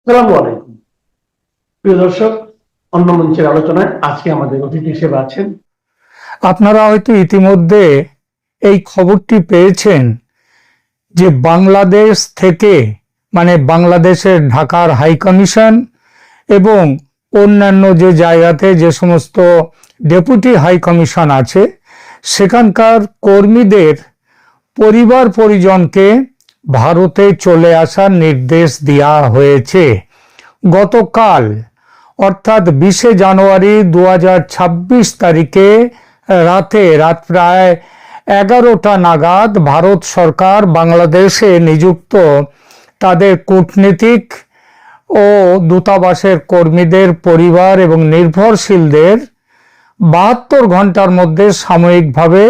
আসসালামু আলাইকুম প্রিয় দর্শক, অন্য মঞ্চের আলোচনায় আজকে আমাদের অতিথি হিসেবে আছেন। আপনারা হয়তো ইতিমধ্যে এই খবরটি পেয়েছেন যে বাংলাদেশ থেকে মানে বাংলাদেশের ঢাকার হাই কমিশন এবং অন্যান্য যে জায়গাতে যে সমস্ত ডেপুটি হাই কমিশন আছে সেখানকার কর্মীদের পরিবার পরিজনকে ভারতে চলে আসার নির্দেশ দেওয়া হয়েছে। গতকাল অর্থাৎ 20শে জানুয়ারি 2026 তারিখে রাত প্রায় 11টা নাগাদ ভারত সরকার বাংলাদেশে নিযুক্ত তাদের কূটনীতিক ও দূতাবাসের কর্মীদের পরিবার এবং নির্ভরশীলদের 72 ঘন্টার মধ্যে সাময়িকভাবে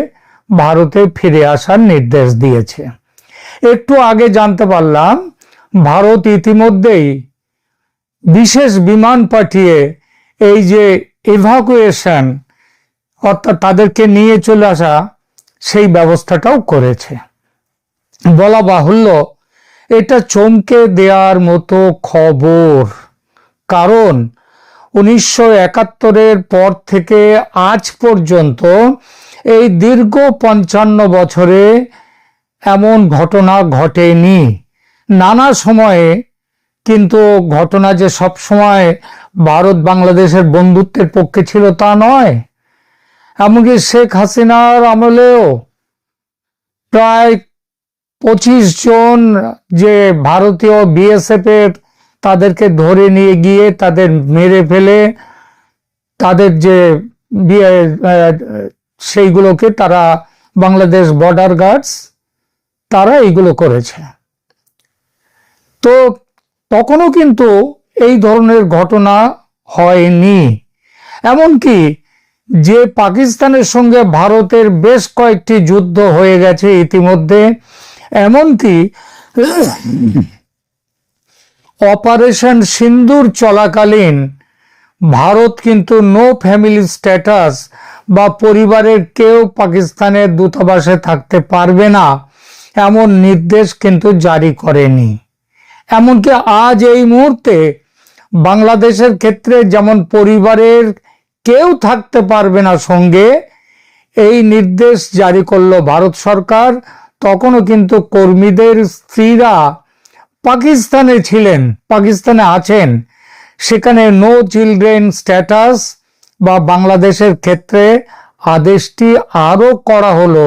ভারতে ফিরে আসার নির্দেশ দিয়েছে। একটু আগে জানতে পারলাম ভারত ইতিমধ্যেই বিশেষ বিমান পাঠিয়ে এই যে এভাকুয়েশন অর্থাৎ তাদেরকে নিয়ে চলে আসা সেই ব্যবস্থাটাও করেছে। বলা বাহুল্য এটা চমকে দেওয়ার মতো খবর, কারণ 1971-এর পর থেকে আজ পর্যন্ত এই দীর্ঘ 55 বছরে এমন ঘটনা ঘটেনি। নানা সময়ে কিন্তু ঘটনা যে সব সময় ভারত বাংলাদেশের বন্ধুত্বের পক্ষে ছিল তা নয়। এমনকি শেখ হাসিনার আমলেও প্রায় 25 জন যে ভারতীয় বিএসএফ এর তাদেরকে ধরে নিয়ে গিয়ে তাদের মেরে ফেলে তাদের যে সেইগুলোকে তারা বাংলাদেশ বর্ডার গার্ডস তারা এইগুলো করেছে। তো তখনও কিন্তু এই ধরনের ঘটনা হয়নি। এমনকি যে পাকিস্তানের সঙ্গে ভারতের বেশ কয়েকটি যুদ্ধ হয়ে গেছে ইতিমধ্যে, এমনকি অপারেশন সিন্দুর চলাকালীন ভারত কিন্তু নো ফ্যামিলি স্ট্যাটাস বা পরিবারের কেউ পাকিস্তানের দূতাবাসে থাকতে পারবে না এমন নির্দেশ কিন্তু জারি করেনি। এমনকি আজ এই মুহূর্তে বাংলাদেশের ক্ষেত্রে যেমন পরিবারের কেউ থাকতে পারবে না সঙ্গে এই নির্দেশ জারি করলো ভারত সরকার, তখনও কিন্তু কর্মীদের স্ত্রীরা পাকিস্তানে ছিলেন, পাকিস্তানে আছেন, সেখানে নো চিলড্রেন স্ট্যাটাস বা বাংলাদেশের ক্ষেত্রে আদেশটি আরো করা হলো।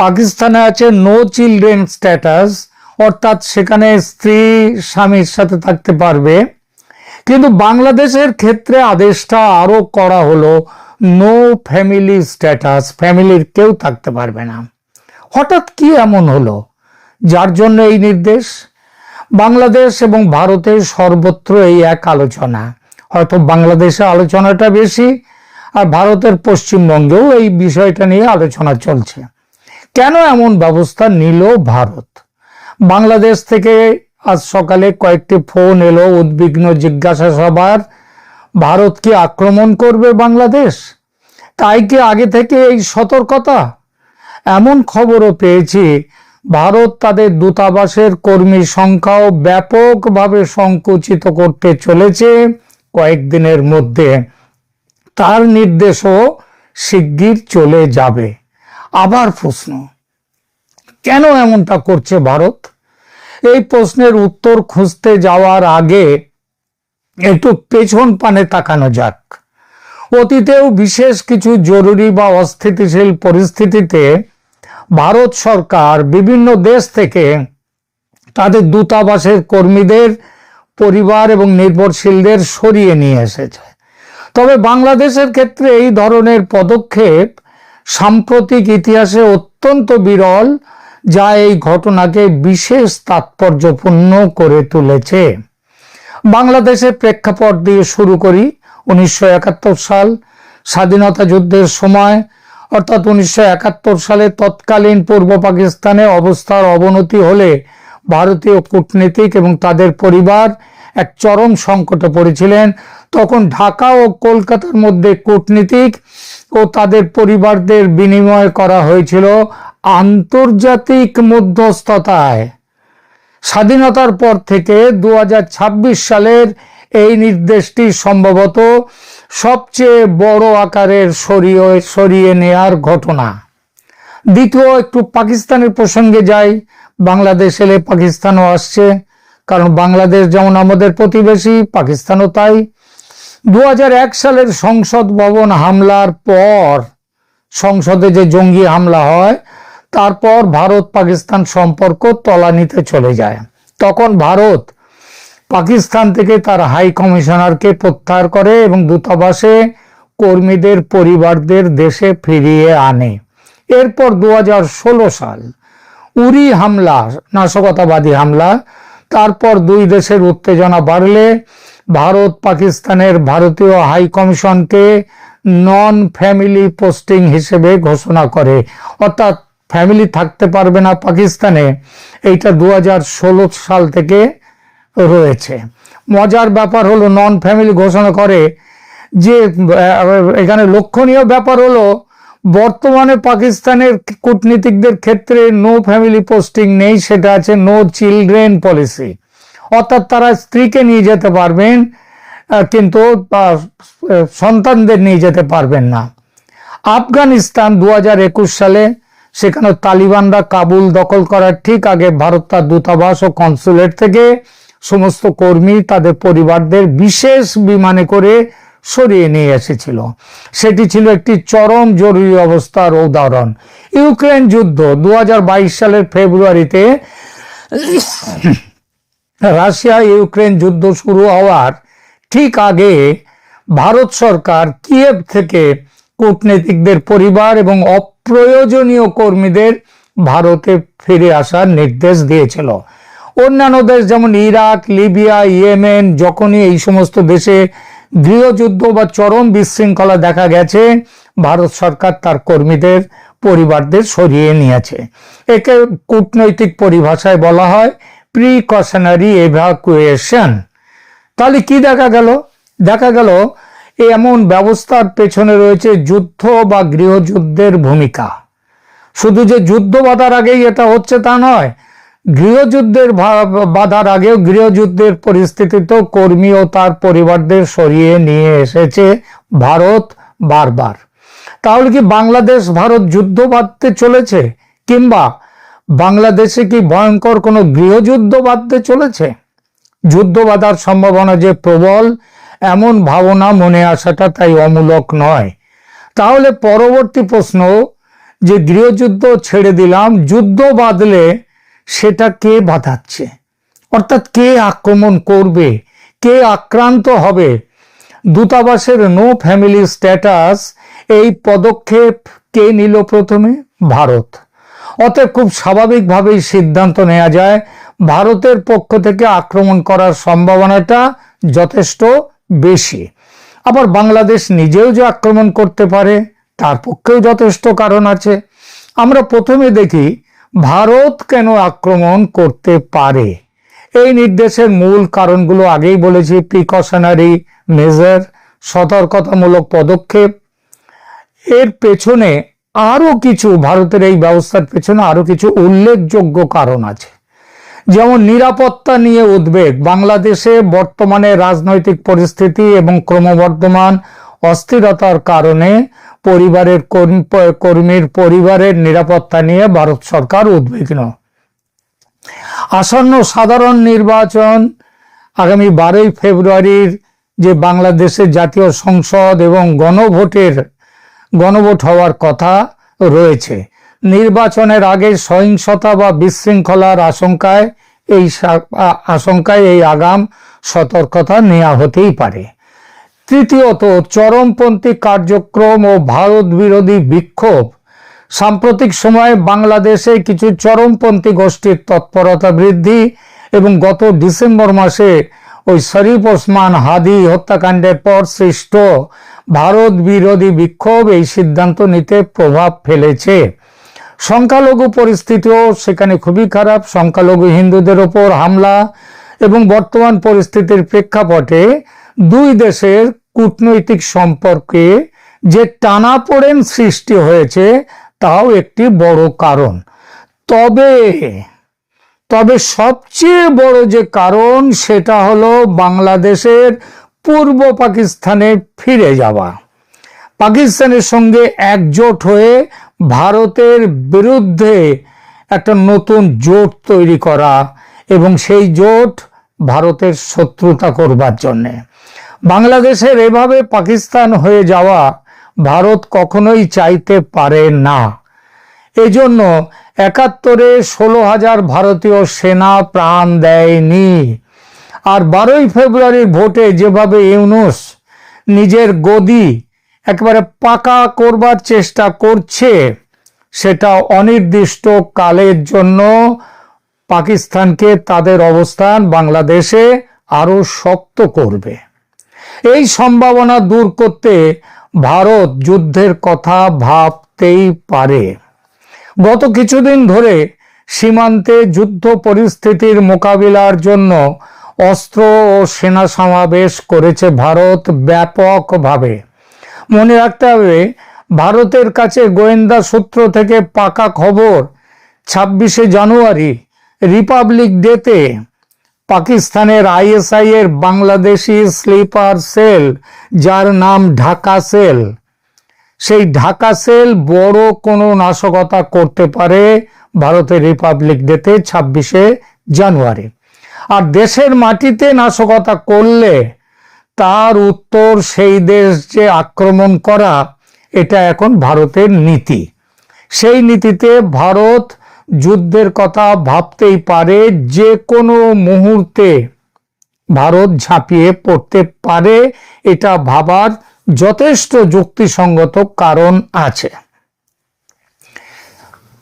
পাকিস্তানে আছে নো চিলড্রেন স্ট্যাটাস, অর্থাৎ সেখানে স্ত্রী স্বামীর সাথে থাকতে পারবে, কিন্তু বাংলাদেশের ক্ষেত্রে আদেশটা আরো করা হলো নো ফ্যামিলি স্ট্যাটাস, ফ্যামিলির কেউ থাকতে পারবে না। হঠাৎ কি এমন হলো যার জন্য এই নির্দেশ? বাংলাদেশ এবং ভারতের সর্বত্র এই এক আলোচনা, হয়তো বাংলাদেশে আলোচনাটা বেশি আর ভারতের পশ্চিমবঙ্গেও এই বিষয়টা নিয়ে আলোচনা চলছে। কেন এমন ব্যবস্থা নিল ভারত? বাংলাদেশ থেকে আজ সকালে কয়েকটি ফোন এলো উদ্বিগ্ন জিজ্ঞাসা সবার, ভারত কি আক্রমণ করবে বাংলাদেশ? তাই কি আগে থেকে এই সতর্কতা? এমন খবরও পেয়েছি ভারত তাদের দূতাবাসের কর্মী সংখ্যাও ব্যাপকভাবে সংকুচিত করতে চলেছে কয়েকদিনের মধ্যে। তার নির্দেশও শিগগির চলে যাবে। আবার প্রশ্ন, কেন এমনটা করছে ভারত? এই প্রশ্নের উত্তর খুঁজতে যাওয়ার আগে একটু পেছন পানে তাকানো যাক। অতীতেও বিশেষ কিছু জরুরি বা অস্থিতিশীল পরিস্থিতিতে ভারত সরকার বিভিন্ন দেশ থেকে তাদের দূতাবাসের কর্মীদের পরিবার এবং নির্ভরশীলদের সরিয়ে নিয়ে এসেছে। তবে বাংলাদেশের ক্ষেত্রে এই ধরনের পদক্ষেপ সাম্প্রতিক ইতিহাসে অত্যন্ত বিরল, যা এই ঘটনাকে বিশেষ তাৎপর্যপূর্ণ করে তুলেছে। বাংলাদেশের প্রেক্ষাপট দিয়ে শুরু করি। 1971 সাল, স্বাধীনতা যুদ্ধের সময়, অর্থাৎ 1971 সালে তৎকালীন পূর্ব পাকিস্তানে অবস্থার অবনতি হলে ভারতীয় কূটনীতিক এবং তাদের পরিবার এক চরম সংকটে পড়েছিলেন। তখন ঢাকা ও কলকাতার মধ্যে কূটনীতিক ও তাদের পরিবারদের বিনিময় করা হয়েছিল আন্তর্জাতিক মধ্যস্থতায়। স্বাধীনতার পর থেকে 2026 সালের এই নির্দেশটি সম্ভবত সবচেয়ে বড় আকারের সরিয়ে নেয়ার ঘটনা। দ্বিতীয়, একটু পাকিস্তানের প্রসঙ্গে যাই। বাংলাদেশ এলে পাকিস্তানও আসছে, কারণ বাংলাদেশ যেমন আমাদের প্রতিবেশী, পাকিস্তানও তাই। 2001 সালের সংসদ ভবন হামলার পর, সংসদে যে জঙ্গি হামলা হয়, তারপর ভারত পাকিস্তান সম্পর্ক তলানিতে চলে যায়। তখন ভারত পাকিস্তান থেকে তার হাই কমিশনারকে প্রত্যাহার করে এবং দূতাবাসে কর্মীদের পরিবারদের দেশে ফিরিয়ে আনে। এরপর 2016 সাল উরি হামলা, নাশকতাবাদী হামলা। তারপর দুই দেশের উত্তেজনা বাড়লে ভারত পাকিস্তানের ভারতীয় হাই কমিশনকে নন ফ্যামিলি পোস্টিং হিসেবে ঘোষণা করে, অর্থাৎ ফ্যামিলি থাকতে পারবে না পাকিস্তানে। এইটা 2016 সাল থেকে রয়েছে। মজার ব্যাপার হলো, নন ফ্যামিলি ঘোষণা করে যে, এখানে লক্ষণীয় ব্যাপার হলো বর্তমানে পাকিস্তানের কূটনীতিকদের ক্ষেত্রে নো ফ্যামিলি পোস্টিং নেই, সেটা আছে নো চিলড্রেন পলিসি, অর্থাৎ তারা স্ত্রীকে নিয়ে যেতে পারবেন কিন্তু সন্তানদের নিয়ে যেতে পারবেন না। আফগানিস্তান 2021 সালে, সেখানে তালিবানরা কাবুল দখল করার ঠিক আগে ভারত তার দূতাবাস ও কনসুলেট থেকে সমস্ত কর্মী তাদের পরিবারদের বিশেষ বিমানে করে সরিয়ে নিয়ে এসেছিল। সেটি ছিল একটি চরম জরুরি অবস্থার উদাহরণ। ইউক্রেন যুদ্ধ 2022 সালের ফেব্রুয়ারিতে রাশিয়া ইউক্রেন যুদ্ধ শুরু হওয়ার ঠিক আগে ভারত সরকার কিয়েভ থেকে কূটনীতিকদের পরিবার এবং অপ্রয়োজনীয় কর্মীদের ভারতে ফিরে আসার নির্দেশ দিয়েছিল। অন্যান্য দেশ যেমন ইরাক, লিবিয়া, ইয়েমেন, যখনই এই সমস্ত দেশে গৃহযুদ্ধ বা চরম বিশৃঙ্খলা দেখা গেছে, ভারত সরকার তার কর্মীদের পরিবারদের সরিয়ে নিয়েছে। একে কূটনৈতিক পরিভাষায় বলা হয় প্রিকশনারি এভাকুয়েশন। তাহলে কি দেখা গেল? দেখা গেল এমন ব্যবস্থার পেছনে রয়েছে যুদ্ধ বা গৃহযুদ্ধের ভূমিকা। শুধু যে যুদ্ধ বাধার আগেই এটা হচ্ছে তা নয়, গৃহযুদ্ধের বাধার আগেও গৃহযুদ্ধের পরিস্থিতিতেও কর্মী ও তার পরিবারদের সরিয়ে নিয়ে এসেছে ভারত বারবার। তাহলে কি বাংলাদেশ ভারত যুদ্ধ বাঁধতে চলেছে, কিংবা বাংলাদেশে কি ভয়ঙ্কর কোনো গৃহযুদ্ধ বাঁধতে চলেছে? যুদ্ধ বাঁধার সম্ভাবনা যে প্রবল, এমন ভাবনা মনে আসাটা তাই অমূলক নয়। তাহলে পরবর্তী প্রশ্ন, যে গৃহযুদ্ধ ছেড়ে দিলাম, যুদ্ধ বাঁধলে সেটা কে বাঁধাচ্ছে? অর্থাৎ কে আক্রমণ করবে, কে আক্রান্ত হবে? দূতাবাসের নো ফ্যামিলি স্ট্যাটাস, এই পদক্ষেপ কে নিল প্রথমে? ভারত। অতএব খুব স্বাভাবিকভাবেই সিদ্ধান্ত নেওয়া যায় ভারতের পক্ষ থেকে আক্রমণ করার সম্ভাবনাটা যথেষ্ট বেশি। আবার বাংলাদেশ নিজেও যে আক্রমণ করতে পারে, তার পক্ষেও যথেষ্ট কারণ আছে। আমরা প্রথমে দেখি ভারত কেন আক্রমণ করতে পারে। এই নির্দেশের মূল কারণগুলো আগেই বলেছি, প্রিকশনারি মেজার, সতর্কতামূলক পদক্ষেপ। এর পেছনে আরো কিছু, ভারতের এই ব্যবস্থার পেছনে আরো কিছু উল্লেখযোগ্য কারণ আছে। যেমন নিরাপত্তা নিয়ে উদ্বেগ। বাংলাদেশে বর্তমানে রাজনৈতিক পরিস্থিতি এবং ক্রমবর্ধমান অস্থিরতার কারণে কর্মীর পরিবারের নিরাপত্তা নিয়ে ভারত সরকার উদ্বিগ্ন। আসন্ন সাধারণ নির্বাচন, আগামী 12ই ফেব্রুয়ারির যে বাংলাদেশের জাতীয় সংসদ এবং গণভোট হওয়ার কথা রয়েছে, নির্বাচনের আগে সহিংসতা বা বিশৃঙ্খলার আশঙ্কায় এই আগাম সতর্কতা নেওয়া হতেই পারে। তৃতীয়ত, চরমপন্থী কার্যক্রম ও ভারত বিরোধী বিক্ষোভ। সাম্প্রতিক সময়ে বাংলাদেশে কিছু চরমপন্থী গোষ্ঠীর তৎপরতা বৃদ্ধি এবং গত ডিসেম্বর মাসে ওই শরীফ ওসমান হাদি হত্যাকাণ্ডের পর সৃষ্ট ভারত বিরোধী বিক্ষোভ এই সিদ্ধান্ত নিতে প্রভাব ফেলেছে। সংখ্যালঘু পরিস্থিতিও সেখানে খুবই খারাপ। সংখ্যালঘু হিন্দুদের ওপর হামলা এবং বর্তমান পরিস্থিতির প্রেক্ষাপটে দুই দেশের কূটনৈতিক সম্পর্কে যে টানাপোড়েন সৃষ্টি হয়েছে, তাও একটি বড় কারণ। তবে সবচেয়ে বড় যে কারণ সেটা হলো বাংলাদেশের পূর্ব পাকিস্তানে ফিরে যাওয়া, পাকিস্তানের সঙ্গে একজোট হয়ে ভারতের বিরুদ্ধে একটা নতুন জোট তৈরি করা এবং সেই জোট ভারতের শত্রুতা করবার জন্যে। বাংলাদেশের এভাবে পাকিস্তান হয়ে যাওয়া ভারত কখনোই চাইতে পারে না। এজন্য ৭১-এ ১৬,০০০ ভারতীয় সেনা প্রাণ দেয়নি। আর ১২ই ফেব্রুয়ারির ভোটে যেভাবে ইউনূস নিজের গদি একেবারে পাকা করবার চেষ্টা করছে, সেটা অনির্দিষ্ট কালের জন্য পাকিস্তানকে তাদের অবস্থান বাংলাদেশে আরো শক্ত করবে। এই সম্ভাবনা দূর করতে ভারত যুদ্ধের কথা ভাবতেই পারে। গত কিছুদিন ধরে সীমান্তে যুদ্ধ পরিস্থিতির মোকাবিলার জন্য অস্ত্র ও সেনা সমাবেশ করেছে ভারত ব্যাপকভাবে। মনে রাখতে হবে, ভারতের কাছে গোয়েন্দা সূত্র থেকে পাকা খবর ২৬শে জানুয়ারি রিপাবলিক ডেতে পাকিস্তানের আইএসআই এর বাংলাদেশি স্লিপার সেল, যার নাম ঢাকা সেল, সেই ঢাকা সেল বড় কোনো নাশকতা করতে পারে ভারতের রিপাবলিক ডেতে ২৬শে জানুয়ারি। আর দেশের মাটিতে নাশকতা করলে তার উত্তর সেই দেশ যে আক্রমণ করা, এটা এখন ভারতের নীতি। সেই নীতিতে ভারত যুদ্ধের কথা ভাবতেই পারে, যে কোনো মুহূর্তে ভারত ঝাঁপিয়ে পড়তে পারে। এটা ভাবার যথেষ্ট যুক্তিসঙ্গত কারণ আছে।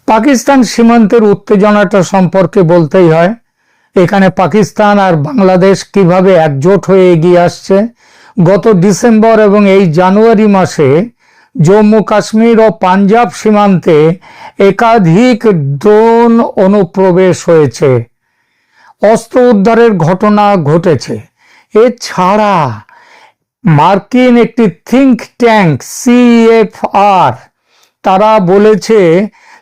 পাকিস্তান সীমান্তের উত্তেজনাটা সম্পর্কে বলতেই হয়। এখানে পাকিস্তান আর বাংলাদেশ কিভাবে একজোট হয়ে এগিয়ে আসছে। গত ডিসেম্বর এবং এই জানুয়ারি মাসে জম্মু কাশ্মীর ও পাঞ্জাব সীমান্তে একাধিক ড্রোন অনুপ্রবেশ হয়েছে, অস্ত্র উদ্ধারের ঘটনা ঘটেছে। এছাড়া মার্কিন একটি থিঙ্ক ট্যাঙ্ক CFR তারা বলেছে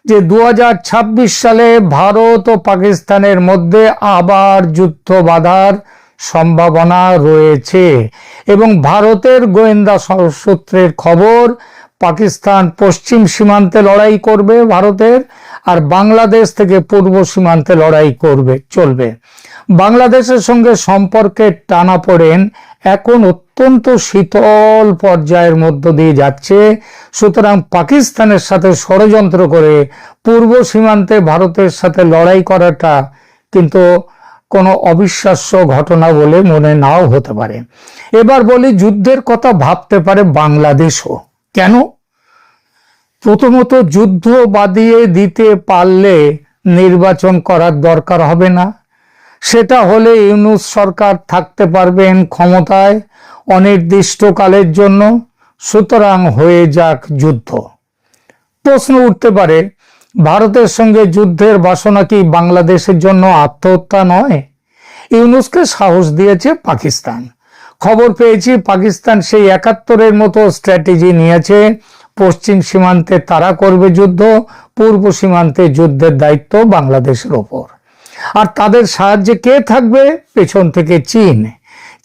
যে ২০২৬ সালে ভারত ও পাকিস্তানের মধ্যে আবার যুদ্ধ বাঁধার সম্ভাবনা রয়েছে এবং ভারতের গোয়েন্দা সূত্রের খবর, পাকিস্তান পশ্চিম সীমান্তে লড়াই করবে ভারতের, আর বাংলাদেশ থেকে পূর্ব সীমান্তে লড়াই করবে চলবে। বাংলাদেশের সঙ্গে সম্পর্কের টানাপোড়েন এখন অত্যন্ত শীতল পর্যায়ের মধ্য দিয়ে যাচ্ছে। সুতরাং পাকিস্তানের সাথে ষড়যন্ত্র করে পূর্ব সীমান্তে ভারতের সাথে লড়াই করাটা কিন্তু কোনো অবিশ্বাস্য ঘটনা বলে মনে নাও হতে পারে। এবার বলি, যুদ্ধের কথা ভাবতে পারে বাংলাদেশও কেন? প্রথমত, যুদ্ধ বাদিয়ে দিতে পারলে নির্বাচন করার দরকার হবে না। সেটা হলে ইউনূস সরকার থাকতে পারবেন ক্ষমতায় অনির্দিষ্টকালের জন্য। সুতরাং হয়ে যাক যুদ্ধ। প্রশ্ন উঠতে পারে, ভারতের সঙ্গে যুদ্ধের বাসনা কি বাংলাদেশের জন্য আত্মহত্যা নয়? ইউনূসকে সাহস দিয়েছে পাকিস্তান। খবর পেয়েছি পাকিস্তান সেই ৭১-এর মতো স্ট্র্যাটেজি নিয়েছে। পশ্চিম সীমান্তে তারা করবে যুদ্ধ, পূর্ব সীমান্তে যুদ্ধের দায়িত্ব বাংলাদেশের ওপর। আর তাদের সাহায্যে কে থাকবে? পেছন থেকে চীন।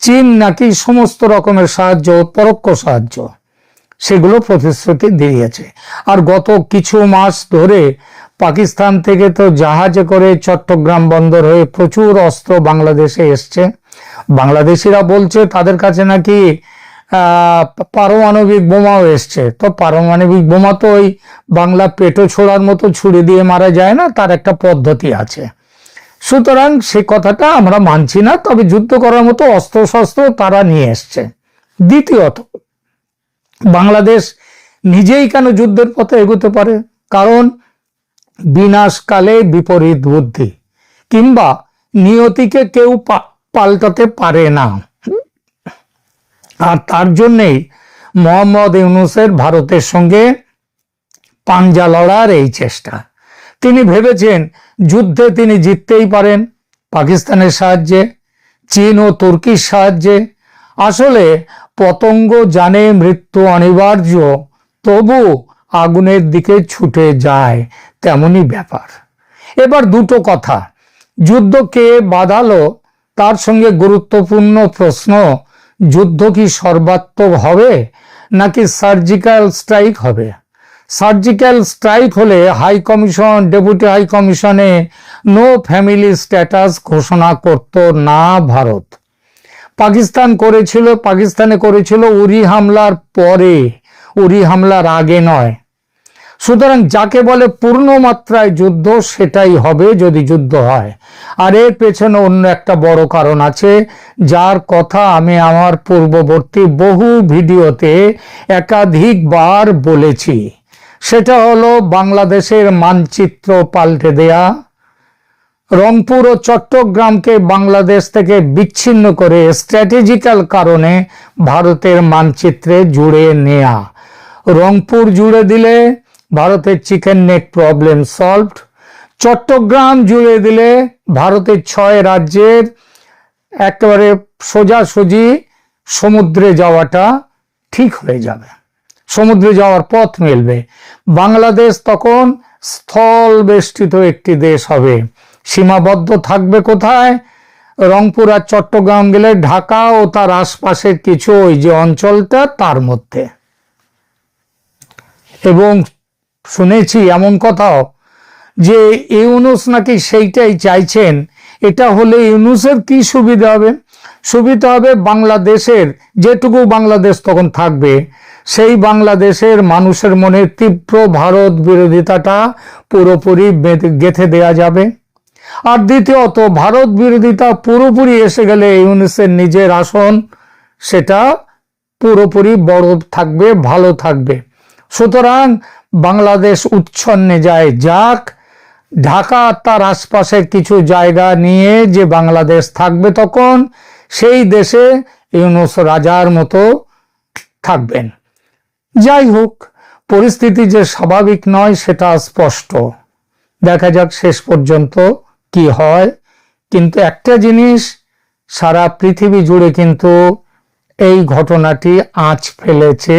চীন নাকি সমস্ত রকমের সাহায্য, পরোক্ষ সাহায্য, সেগুলো প্রতিশ্রুতি দিয়েছে। আর গত কিছু মাস ধরে পাকিস্তান থেকে তো জাহাজে করে চট্টগ্রাম বন্দর হয়ে প্রচুর অস্ত্র বাংলাদেশে এসছে। বাংলাদেশিরা বলছে তাদের কাছে নাকি পারমাণবিক বোমাও এসছে। তো পারমাণবিক বোমা তো ওই বাংলা পেটো ছোড়ার মতো ছুরি দিয়ে মারা যায় না, তার একটা পদ্ধতি আছে। সুতরাং সে কথাটা আমরা মানছি না, তবে যুদ্ধ করার মতো অস্ত্র শস্ত্র তারা নিয়ে এসছে। দ্বিতীয়ত, বাংলাদেশ নিজেই কেন যুদ্ধের পথে এগোতে পারে? কারণ বিনাশকালে বিপরীত বুদ্ধি কিংবা নিয়তিকে কেউ পাল্টাতে পারে না। আর তার জন্যেই মোহাম্মদ ইউনূসের ভারতের সঙ্গে পাঞ্জা লড়ার এই চেষ্টা। তিনি ভেবেছেন যুদ্ধে তিনি জিততেই পারেন পাকিস্তানের সাহায্যে, চীন ও তুর্কির সাহায্যে। আসলে পতঙ্গ জানে মৃত্যু অনিবার্য, তবু আগুনের দিকে ছুটে যায়, তেমনি ব্যাপার। এবার দুটো কথা, যুদ্ধ কে বাঁধালো তার সঙ্গে গুরুত্বপূর্ণ প্রশ্ন, যুদ্ধ কি সর্বাত্মক হবে নাকি সার্জিক্যাল স্ট্রাইক হবে? সার্জিক্যাল স্ট্রাইক হলে হাই কমিশন, ডেপুটি হাই কমিশনে নো ফ্যামিলি স্ট্যাটাস ঘোষণা করত না ভারত। পাকিস্তানে করেছিল উরি হামলার পরে, উরি হামলার আগে নয়। সুতরাং যাকে বলে পূর্ণ মাত্রায় যুদ্ধ সেটাই হবে যদি যুদ্ধ হয়। আর এর পেছনে অন্য একটা বড় কারণ আছে, যার কথা আমি আমার পূর্ববর্তী বহু ভিডিওতে একাধিকবার বলেছি। সেটা হলো বাংলাদেশের মানচিত্র পাল্টে দেয়া, রংপুর ও চট্টগ্রামকে বাংলাদেশ থেকে বিচ্ছিন্ন করে স্ট্র্যাটেজিক্যাল কারণে ভারতের মানচিত্রে জুড়ে নেয়া। রংপুর জুড়ে দিলে ভারতের chicken neck problem solved. Chittagong জুড়ে দিলে ভারতের 6 রাজ্যের একেবারে সোজাসুজি সমুদ্রে যাওয়াটা ঠিক হয়ে যাবে, সমুদ্রে যাওয়ার পথ মিলবে। বাংলাদেশ তখন স্থল বেষ্টিত একটি দেশ হবে। সীমাবদ্ধ থাকবে কোথায়? রংপুর আর চট্টগ্রাম গেলে ঢাকা ও তার আশপাশের কিছু ওই যে অঞ্চলটা তার মধ্যে। এবং শুনেছি এমন কথাও যে ইউনূস নাকি সেইটাই চাইছেন। এটা হলে ইউনূসের কি সুবিধা হবে? সুবিধা হবে বাংলাদেশের, যেটুকু বাংলাদেশ তখন থাকবে সেই বাংলাদেশের মানুষের মনে তীব্র ভারত বিরোধিতাটা পুরোপুরি গেঁথে দেয়া যাবে। আর দ্বিতীয়ত, ভারত বিরোধিতা পুরোপুরি এসে গেলে ইউনূসের নিজের আসন সেটা পুরোপুরি বড় থাকবে, ভালো থাকবে। সুতরাং বাংলাদেশ উচ্ছন্নে যায় যাক, ঢাকা তার আশপাশের কিছু জায়গা নিয়ে যে বাংলাদেশ থাকবে তখন সেই দেশে ইউনূস রাজার মতো থাকবেন। যাই হোক, পরিস্থিতি যে স্বাভাবিক নয় সেটা স্পষ্ট। দেখা যাক শেষ পর্যন্ত কি হয়। কিন্তু একটা জিনিস সারা পৃথিবী জুড়ে কিন্তু এই ঘটনাটি আঁচ ফেলেছে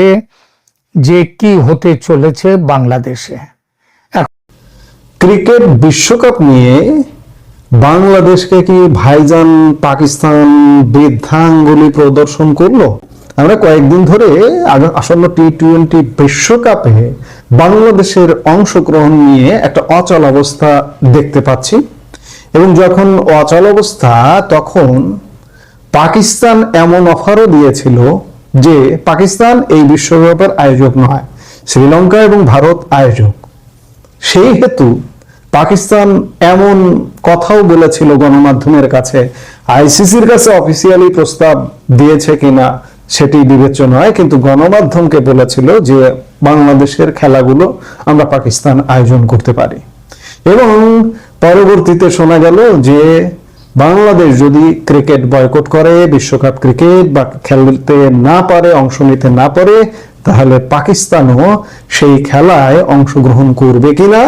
যে কি হতে চলেছে বাংলাদেশে। ক্রিকেট বিশ্বকাপ নিয়ে বাংলাদেশকে কি ভাইজান পাকিস্তান বৃদ্ধাঙ্গুলি প্রদর্শন করলো? আমরা কয়েকদিন ধরে আসন্ন টি-20 বিশ্বকাপে বাংলাদেশের অংশগ্রহণ নিয়ে একটা অচল অবস্থা দেখতে পাচ্ছি। এবং যখন অচল অবস্থা, তখন পাকিস্তান এমন অফারও দিয়েছিল যে পাকিস্তান এই বিশ্বকাপের আয়োজক নয়, শ্রীলঙ্কা এবং ভারত আয়োজক। সেই হেতু পাকিস্তান এমন কথাও বলেছিল গণমাধ্যমের কাছে, আইসিসির কাছে অফিসিয়ালি প্রস্তাব দিয়েছে কিনা সেটি বিবেচ্য নয়, কিন্তু গণমাধ্যমকে বলেছিল যে বাংলাদেশের খেলাগুলো আমরা পাকিস্তান আয়োজন করতে পারি। এবং পরবর্তীতে শোনা গেল যে বাংলাদেশ যদি ক্রিকেট বয়কট করে, বিশ্বকাপ ক্রিকেট বা খেলতে না পারে, অংশ নিতে না পারে, তাহলে পাকিস্তানও সেই খেলায় অংশগ্রহণ করবে কিনা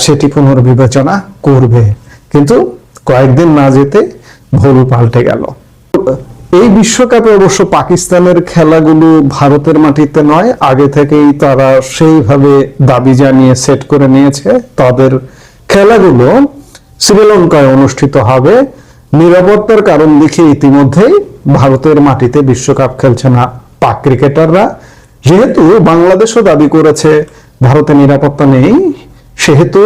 সেটি পুনর্বিবেচনা করবে। কিন্তু কয়েকদিন না যেতে ভুল পাল্টে গেল। এই বিশ্বকাপে অবশ্য পাকিস্তানের খেলাগুলো ভারতের মাটিতে নয়, আগে থেকেই তারা সেইভাবে দাবি জানিয়ে সেট করে নিয়েছে তাদের খেলাগুলো শ্রীলঙ্কায় অনুষ্ঠিত হবে। নিরাপত্তার কারণ দেখে ইতিমধ্যেই ভারতের মাটিতে বিশ্বকাপ খেলছে না পাক ক্রিকেটাররা। যেহেতু বাংলাদেশও দাবি করেছে ভারতে নিরাপত্তা নেই, সেহেতু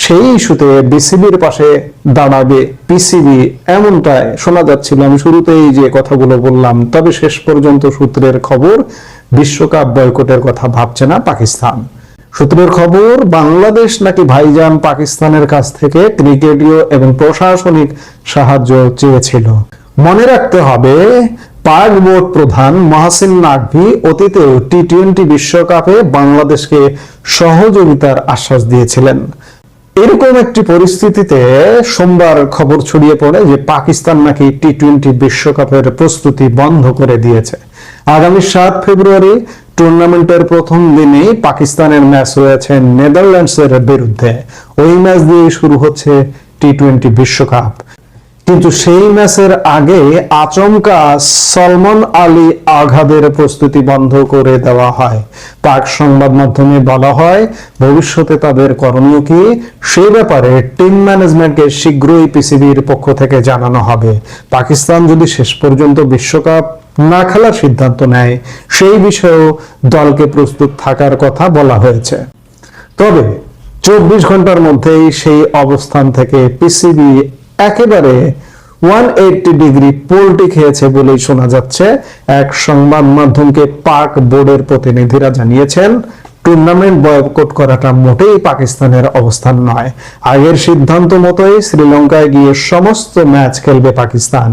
সেই ইস্যুতে বিসিবির পাশে দাঁড়াবে পিসিবি, এমনটাই শোনা যাচ্ছিল। আমি শুরুতেই যে কথাগুলো বললাম, তবে শেষ পর্যন্ত সূত্রের খবর বিশ্বকাপ বয়কটের কথা ভাবছে না পাকিস্তান। সূত্রের খবর বাংলাদেশ নাকি ভাইজান পাকিস্তানের কাছ থেকে ক্রিকেটীয় এবং প্রশাসনিক সাহায্য চেয়েছিল। মনে রাখতে হবে, পাক বোর্ড প্রধান মহসিন নাকভি অতীতেও টি-20 বিশ্বকাপে বাংলাদেশকে সহযোগিতার আশ্বাস দিয়েছিলেন। এরকম একটি পরিস্থিতিতে সোমবার খবর ছড়িয়ে পড়ে যে পাকিস্তান নাকি টি-20 বিশ্বকাপের প্রস্তুতি বন্ধ করে দিয়েছে। আগামী 7 ফেব্রুয়ারি টুর্নামেন্টের প্রথম দিনেই পাকিস্তানের ম্যাচ রয়েছে নেদারল্যান্ডসের বিরুদ্ধে। ওই ম্যাচ দিয়ে শুরু হচ্ছে টি-20 বিশ্বকাপ। কিন্তু সেই ম্যাচের আগে আচমকা সলমান আলী আঘাতের প্রস্তুতি বন্ধ করে দেওয়া হয়। পাক সংবাদ মাধ্যমে বলা হয় ভবিষ্যতে তাদের করণীয় কি সে ব্যাপারে টিম ম্যানেজমেন্টকে শীঘ্রই পিসিবির পক্ষ থেকে জানানো হবে। পাকিস্তান যদি শেষ পর্যন্ত বিশ্বকাপ না খেলার সিদ্ধান্ত নেয় সেই বিষয়েও দলকে প্রস্তুত থাকার কথা বলা হয়েছে। তবে 24 ঘন্টার মধ্যেই সেই অবস্থান থেকে পিসিবি একেবারে 180 ডিগ্রি পোল্টি খেয়েছে বলেই শোনা যাচ্ছে। এক সংবাদ মাধ্যমকে পাক বোর্ডের প্রতিনিধিরা জানিয়েছেন টুর্নামেন্ট বয়কট করাটা মোটেই পাকিস্তানের অবস্থান নয়। আগের সিদ্ধান্ত মতোই শ্রীলঙ্কায় গিয়ে সমস্ত ম্যাচ খেলবে পাকিস্তান।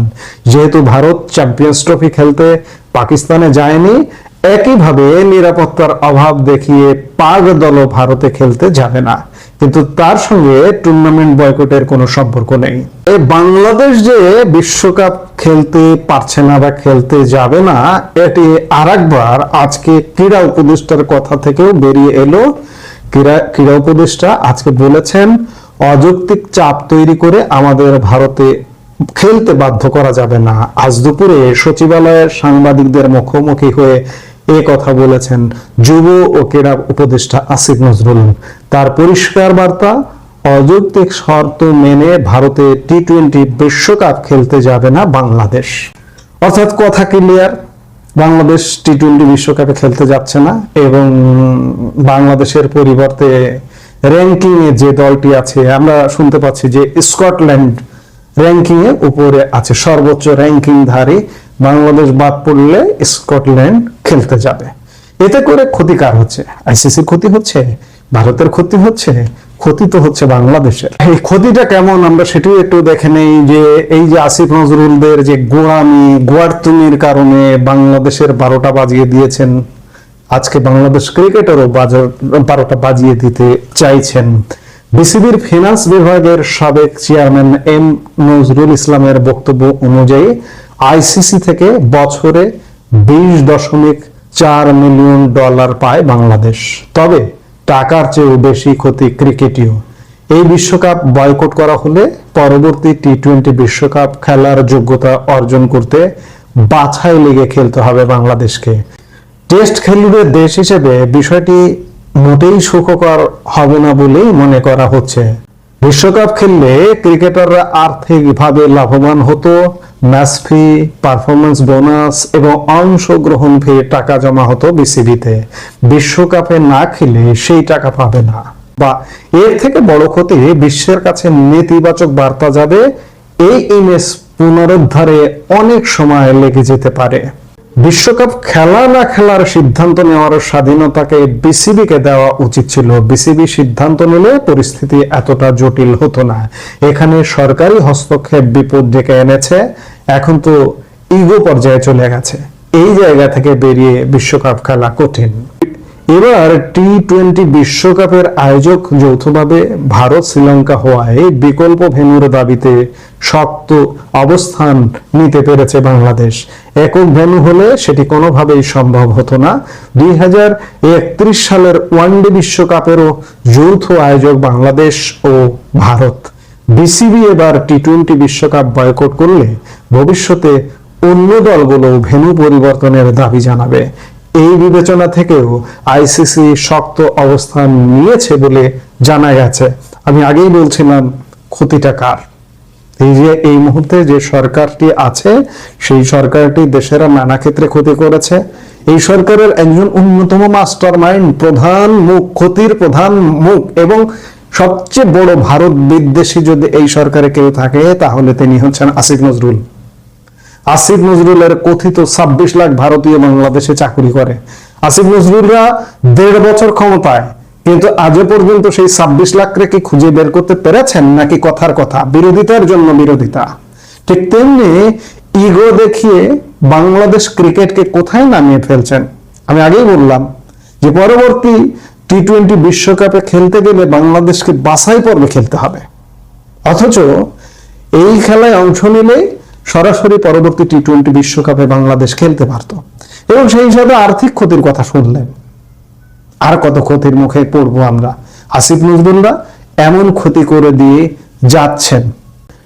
যেহেতু ভারত চ্যাম্পিয়ন্স ট্রফি খেলতে পাকিস্তানে যায়নি, একইভাবে নিরাপত্তার অভাব দেখিয়ে পাক দলও ভারতে খেলতে যাবে না। কিন্তু তার সঙ্গে টুর্নামেন্ট বয়কটের কোনো সম্পর্ক নেই। বাংলাদেশ যে বিশ্বকাপ খেলতে পারছে না বা খেলতে যাবে না, এটি আরেকবার আজকে ক্রীড়া উপদেষ্টার কথা থেকেও বেরিয়ে এলো। ক্রীড়া উপদেষ্টা আজকে বলেছেন অযৌক্তিক চাপ তৈরি করে আমাদের ভারতে খেলতে বাধ্য করা যাবে না। আজ দুপুরে সচিবালয়ের সাংবাদিকদের মুখোমুখি হয়ে এ কথা বলেছেন যুব ও ক্রীড়া উপদেষ্টা আসিফ নজরুল। তার পরিষ্কার বার্তা, অযৌক্তিক শর্ত মেনে ভারতে টি-20 বিশ্বকাপ খেলতে যাবে না বাংলাদেশ। অর্থাৎ কথা ক্লিয়ার, বাংলাদেশ টি-20 বিশ্বকাপে খেলতে যাচ্ছে না এবং বাংলাদেশের পরিবর্তে র্যাঙ্কিং এ যে দলটি আছে, আমরা শুনতে পাচ্ছি যে স্কটল্যান্ড র্যাঙ্কিং এ উপরে আছে, সর্বোচ্চ র্যাঙ্কিংধারী। বাংলাদেশ বাদ পড়লে স্কটল্যান্ড খেলতে যাবে। এতে করে ক্ষতি কার হচ্ছে? আইসিসির ক্ষতি হচ্ছে, ভারতের ক্ষতি হচ্ছে, ক্ষতি তো হচ্ছে বাংলাদেশের। এই ক্ষতিটা কেমন আমরা সেটাও একটু দেখে নেই। যে এই যে আসিফ নজরুলদের যে গোড়ামি গোয়ার্তুমির কারণে বাংলাদেশের 12টা বাজিয়ে দিয়েছেন, আজকে বাংলাদেশ ক্রিকেটেরও 12টা বাজিয়ে দিতে চাইছেন। বিসিবির ফিনান্স বিভাগের সাবেক চেয়ারম্যান এম নজরুল ইসলামের বক্তব্য অনুযায়ী আইসিসি থেকে বছরে $20.4 মিলিয়ন পায় বাংলাদেশ। তবে টাকার চেয়েও বেশি ক্ষতি ক্রিকেটীয়। এই বিশ্বকাপ বয়কট করা হলে পরবর্তী টি-20 বিশ্বকাপ খেলার যোগ্যতা অর্জন করতে বাছাই লিগে খেলতে হবে বাংলাদেশকে। টেস্ট খেলুড়ে দেশ হিসেবে বিষয়টি মোটেই সুখকর হবে না বলেই মনে করা হচ্ছে। বিশ্বকাপ খেললে ক্রিকেটাররা আর্থিকভাবে লাভবান হতো। ম্যাচ ফি, পারফরমেন্স বোনাস এবং অংশগ্রহণ ফি টাকা জমা হতো বিসিবিতে। বিশ্বকাপে না খেলে সেই টাকা পাবে না, বা এর থেকে বড় ক্ষতি বিশ্বের কাছে নেতিবাচক বার্তা যাবে। এই ইমেজ পুনরুদ্ধারে অনেক সময় লেগে যেতে পারে। বিশ্বকাপ খেলা না খেলার সিদ্ধান্ত নেওয়ার স্বাধীনতাকে বিসিবিকে দেওয়া উচিত ছিল। বিসিবি সিদ্ধান্ত নিলে পরিস্থিতি এতটা জটিল হতো না। এখানে সরকারি হস্তক্ষেপ বিপদ ডেকে এনেছে। এখন তো ইগো পর্যায়ে চলে গেছে। এই জায়গা থেকে বেরিয়ে বিশ্বকাপ খেলা কঠিন। এবার টি-20 বিশ্বকাপের আয়োজক যৌথভাবে ভারত শ্রীলঙ্কা হওয়ায় বিকল্প ভেন্যুর দাবিতে শক্ত অবস্থান নিতে পেরেছে বাংলাদেশ। একক ভেন্যু হলে সেটি কোনোভাবেই সম্ভব হতো না। 2031 সালের ওয়ানডে বিশ্বকাপেরও যৌথ আয়োজক বাংলাদেশ ও ভারত। বিসিবি এবার টি-20 বিশ্বকাপ বয়কট করলে ভবিষ্যতে অন্য দলগুলো ভেন্যু পরিবর্তনের দাবি জানাবে। এই বিবেচনা থেকেও আইসিসি শক্ত অবস্থান নিয়েছে বলে জানা গেছে। আমি আগেই বলছিলাম ক্ষতিটা কার। এই যে এই মুহূর্তে যে সরকারটি আছে, সেই সরকারটি দেশের নানা ক্ষেত্রে ক্ষতি করেছে। এই সরকারের একজন অন্যতম মাস্টার মাইন্ড, প্রধান মুখ, ক্ষতির প্রধান মুখ এবং সবচেয়ে বড় ভারত বিদ্বেষী যদি এই সরকারে কেউ থাকে তাহলে তিনি হচ্ছেন আসিফ নজরুল। আসিফ নজরুলের কথিত 26 লাখ ভারতীয় বাংলাদেশে চাকরি করে। আসিফ নজরুলরা 1.5 বছর ক্ষমতায়, কিন্তু আজও পর্যন্ত সেই 26 লাখকে কি খুঁজে বের করতে পেরেছেন, নাকি কথার কথা, বিরোধিতার জন্য বিরোধিতা? ঠিক তেমনি ইগো দেখিয়ে বাংলাদেশ ক্রিকেটকে কোথায় নামিয়ে ফেলছেন। আমি আগেই বললাম যে পরবর্তী টি-20 বিশ্বকাপে খেলতে গেলে বাংলাদেশকে বাছাই পর্বে খেলতে হবে, অথচ এই খেলায় অংশ নিলে সরাসরি পরবর্তী টি-20 বিশ্বকাপে বাংলাদেশ খেলতে পারত। এবং সেই হিসাবে আর্থিক ক্ষতির কথা শুনলেন, আর কত ক্ষতির মুখে পড়বো আমরা। আসিফ নজরুলরা এমন ক্ষতি করে দিয়ে যাচ্ছেন।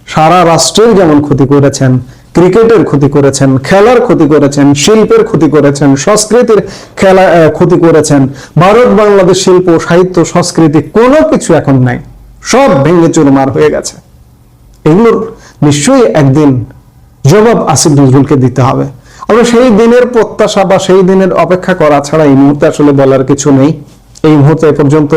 সারা রাষ্ট্রের যেমন ক্ষতি করেছেন, ক্রিকেটের ক্ষতি করেছেন, খেলার ক্ষতি করেছেন, শিল্পের ক্ষতি করেছেন, সংস্কৃতির ক্ষতি করেছেন। ভারত বাংলাদেশ শিল্প, সাহিত্য, সংস্কৃতি কোনো কিছু এখন নাই, সব ভেঙে চুরমার হয়ে গেছে। এগুলোর নিশ্চয়ই একদিন জবাব আসিফ নজরুলকে দিতে হবে। আমরা সেই দিনের প্রত্যাশা বা সেই দিনের অপেক্ষা করা ছাড়া এই মুহূর্তে আসলে বলার কিছু নেই। এই মুহূর্তে এ পর্যন্ত